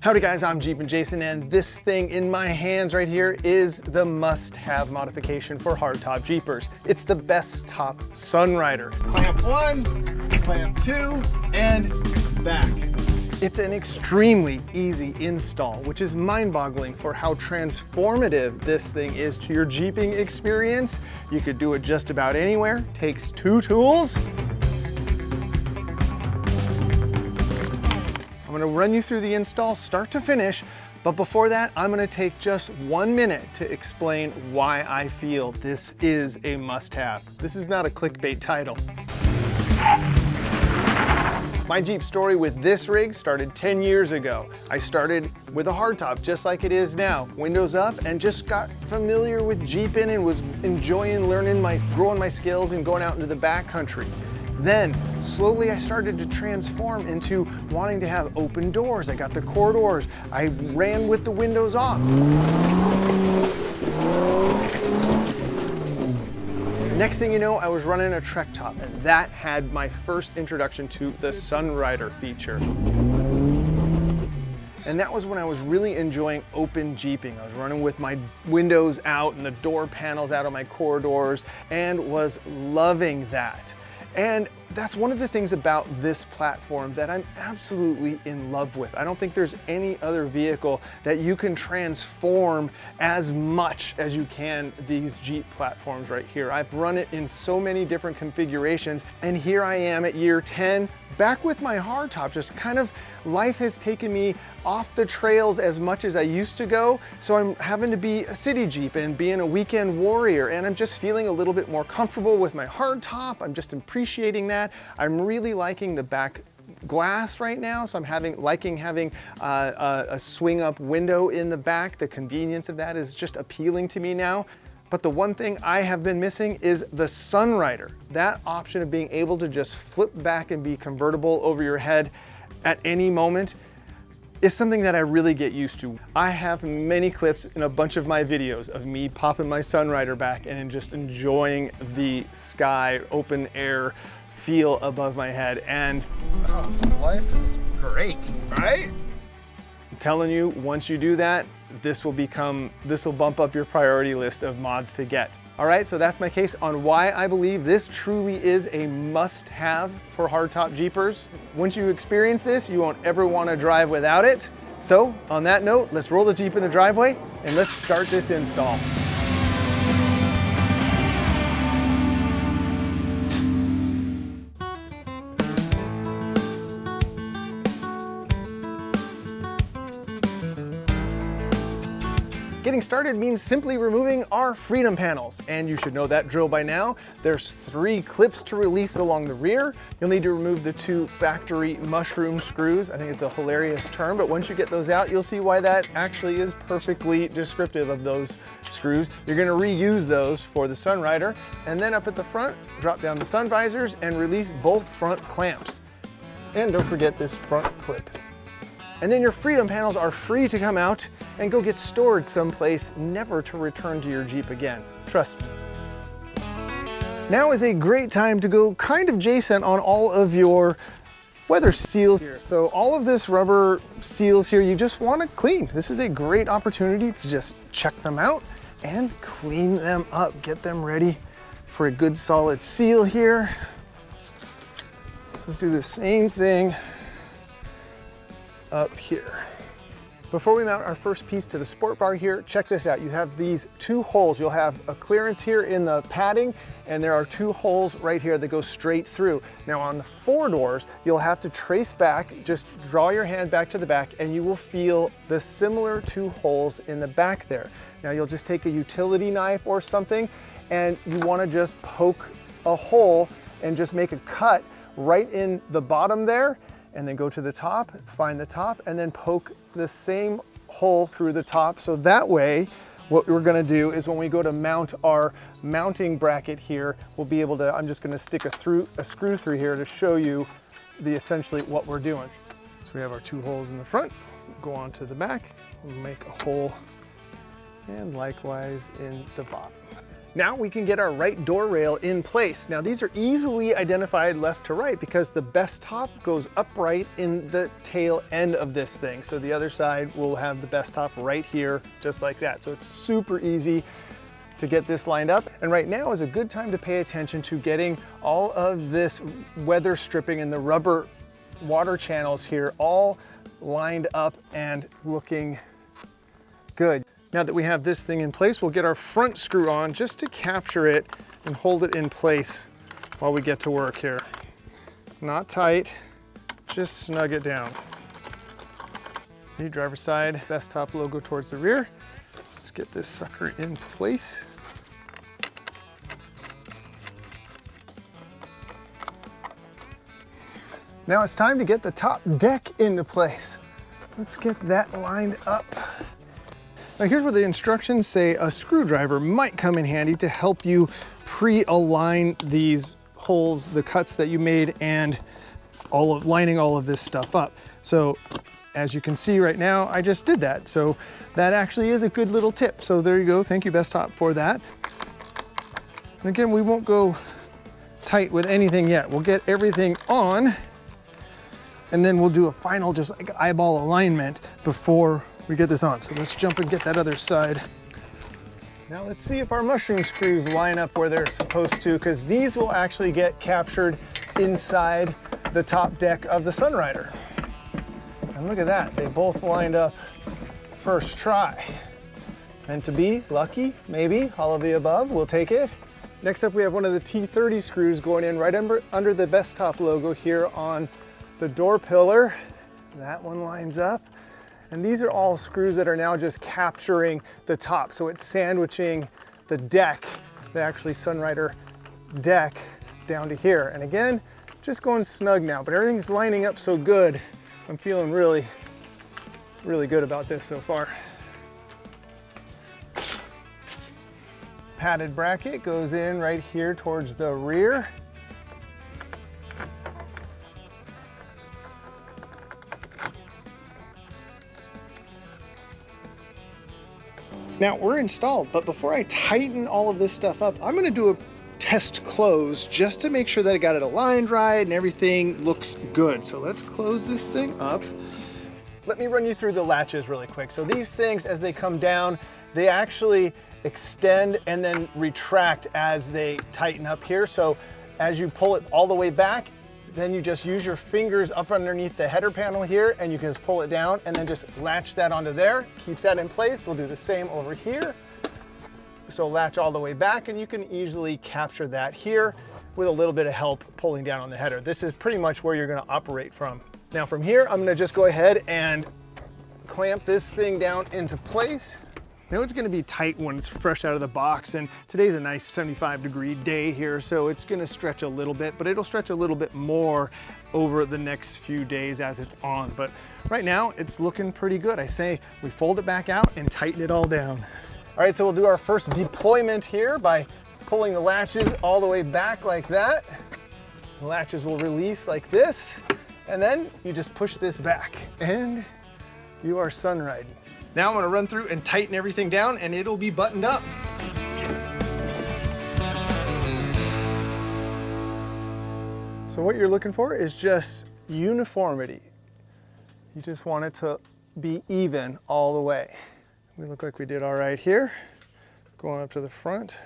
Howdy guys, I'm Jeep and Jason, and this thing in my hands right here is the must-have modification for hardtop Jeepers. It's the Bestop SunRider. Clamp 1, clamp 2, and back. It's an extremely easy install, which is mind-boggling for how transformative this thing is to your Jeeping experience. You could do it just about anywhere. Takes 2 tools. I'm gonna run you through the install start to finish, but before that, I'm gonna take just 1 minute to explain why I feel this is a must-have. This is not a clickbait title. My Jeep story with this rig started 10 years ago. I started with a hardtop just like it is now, windows up, and just got familiar with Jeeping and was enjoying growing my skills and going out into the backcountry. Then, slowly I started to transform into wanting to have open doors. I got the core doors. I ran with the windows off. Next thing you know, I was running a Trektop, and that had my first introduction to the SunRider feature. And that was when I was really enjoying open Jeeping. I was running with my windows out and the door panels out of my core doors and was loving that. And that's one of the things about this platform that I'm absolutely in love with. I don't think there's any other vehicle that you can transform as much as you can these Jeep platforms right here. I've run it in so many different configurations, and here I am at year 10, back with my hardtop. Just kind of, life has taken me off the trails as much as I used to go, so I'm having to be a city Jeep and being a weekend warrior, and I'm just feeling a little bit more comfortable with my hardtop. I'm just appreciating that. I'm really liking the back glass right now, so I'm liking having a swing up window in the back. The convenience of that is just appealing to me now. But the one thing I have been missing is the SunRider. That option of being able to just flip back and be convertible over your head at any moment is something that I really get used to. I have many clips in a bunch of my videos of me popping my SunRider back and just enjoying the sky, open air feel above my head, and Life is great, right? I'm telling you, once you do that, this will bump up your priority list of mods to get. All right, so that's my case on why I believe this truly is a must-have for hardtop Jeepers. Once you experience this, you won't ever want to drive without it. So on that note, let's roll the Jeep in the driveway and let's start this install. Getting started means simply removing our freedom panels, and you should know that drill by now. There's 3 clips to release along the rear. You'll need to remove the 2 factory mushroom screws. I think it's a hilarious term, but once you get those out, you'll see why that actually is perfectly descriptive of those screws. You're gonna reuse those for the SunRider, and then up at the front, drop down the sun visors and release both front clamps. And don't forget this front clip. And then your freedom panels are free to come out and go get stored someplace, never to return to your Jeep again. Trust me. Now is a great time to go kind of Jason on all of your weather seals here. So all of this rubber seals here, you just want to clean. This is a great opportunity to just check them out and clean them up. Get them ready for a good solid seal here. So let's do the same thing up here. Before we mount our first piece to the sport bar here, check this out. You have these 2 holes. You'll have a clearance here in the padding, and there are 2 holes right here that go straight through. Now on the 4 doors, you'll have to trace back, just draw your hand back to the back, and you will feel the similar 2 holes in the back there. Now you'll just take a utility knife or something, and you wanna just poke a hole and just make a cut right in the bottom there, and then go to the top, find the top, and then poke the same hole through the top. So that way, what we're gonna do is when we go to mount our mounting bracket here, we'll be able to, I'm just gonna stick a screw through here to show you essentially what we're doing. So we have our 2 holes in the front, go on to the back, we'll make a hole, and likewise in the bottom. Now we can get our right door rail in place. Now these are easily identified left to right because the Bestop goes upright in the tail end of this thing. So the other side will have the Bestop right here, just like that. So it's super easy to get this lined up. And right now is a good time to pay attention to getting all of this weather stripping and the rubber water channels here all lined up and looking good. Now that we have this thing in place, we'll get our front screw on just to capture it and hold it in place while we get to work here. Not tight, just snug it down. See, driver's side, Bestop logo towards the rear. Let's get this sucker in place. Now it's time to get the top deck into place. Let's get that lined up. Now here's where the instructions say a screwdriver might come in handy to help you pre-align these holes, the cuts that you made, and lining all of this stuff up. So as you can see right now, I just did that. So that actually is a good little tip. So there you go, thank you Bestop for that. And again, we won't go tight with anything yet. We'll get everything on, and then we'll do a final just like eyeball alignment before we get this on. So let's jump and get that other side. Now let's see if our mushroom screws line up where they're supposed to, because these will actually get captured inside the top deck of the SunRider. And look at that, they both lined up first try. Meant to be, lucky, maybe, all of the above, we'll take it. Next up we have one of the T30 screws going in right under the Bestop logo here on the door pillar. That one lines up. And these are all screws that are now just capturing the top. So it's sandwiching the deck, the actually SunRider deck down to here. And again, just going snug now, but everything's lining up so good. I'm feeling really, really good about this so far. Padded bracket goes in right here towards the rear. Now we're installed, but before I tighten all of this stuff up, I'm gonna do a test close just to make sure that I got it aligned right and everything looks good. So let's close this thing up. Let me run you through the latches really quick. So these things, as they come down, they actually extend and then retract as they tighten up here. So as you pull it all the way back, then you just use your fingers up underneath the header panel here and you can just pull it down and then just latch that onto there. Keeps that in place. We'll do the same over here. So latch all the way back and you can easily capture that here with a little bit of help pulling down on the header. This is pretty much where you're gonna operate from. Now from here, I'm gonna just go ahead and clamp this thing down into place. I know it's gonna be tight when it's fresh out of the box, and today's a nice 75-degree day here, so it's gonna stretch a little bit, but it'll stretch a little bit more over the next few days as it's on. But right now, it's looking pretty good. I say we fold it back out and tighten it all down. All right, so we'll do our first deployment here by pulling the latches all the way back like that. The latches will release like this, and then you just push this back, and you are SunRiding. Now I'm gonna run through and tighten everything down and it'll be buttoned up. So what you're looking for is just uniformity. You just want it to be even all the way. We look like we did all right here. Going up to the front.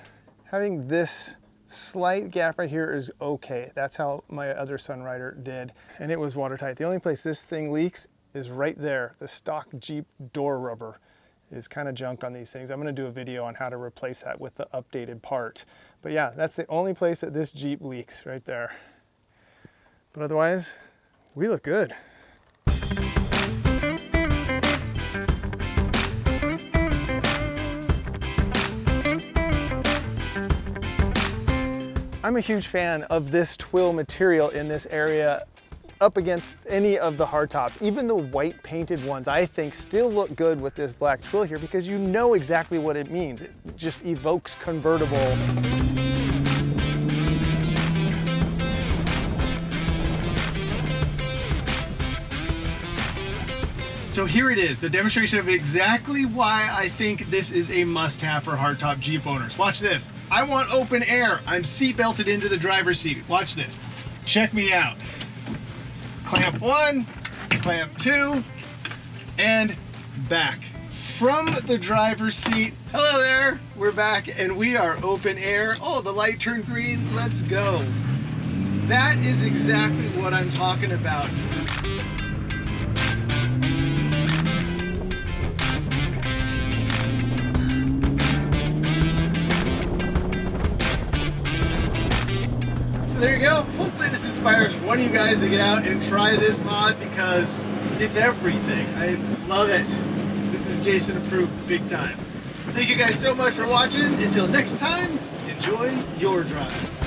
Having this slight gap right here is okay. That's how my other SunRider did, and it was watertight. The only place this thing leaks is right there. The stock Jeep door rubber is kind of junk on these things. I'm gonna do a video on how to replace that with the updated part. But yeah, that's the only place that this Jeep leaks, right there. But otherwise, we look good. I'm a huge fan of this twill material in this area up against any of the hardtops. Even the white painted ones, I think, still look good with this black twill here because you know exactly what it means. It just evokes convertible. So here it is, the demonstration of exactly why I think this is a must-have for hardtop Jeep owners. Watch this. I want open air. I'm seat belted into the driver's seat. Watch this. Check me out. Clamp 1, clamp 2, and back. From the driver's seat. Hello there, we're back and we are open air. Oh, the light turned green, let's go. That is exactly what I'm talking about. So there you go. Hopefully this inspires one of you guys to get out and try this mod because it's everything. I love it. This is Jason approved big time. Thank you guys so much for watching. Until next time, enjoy your drive.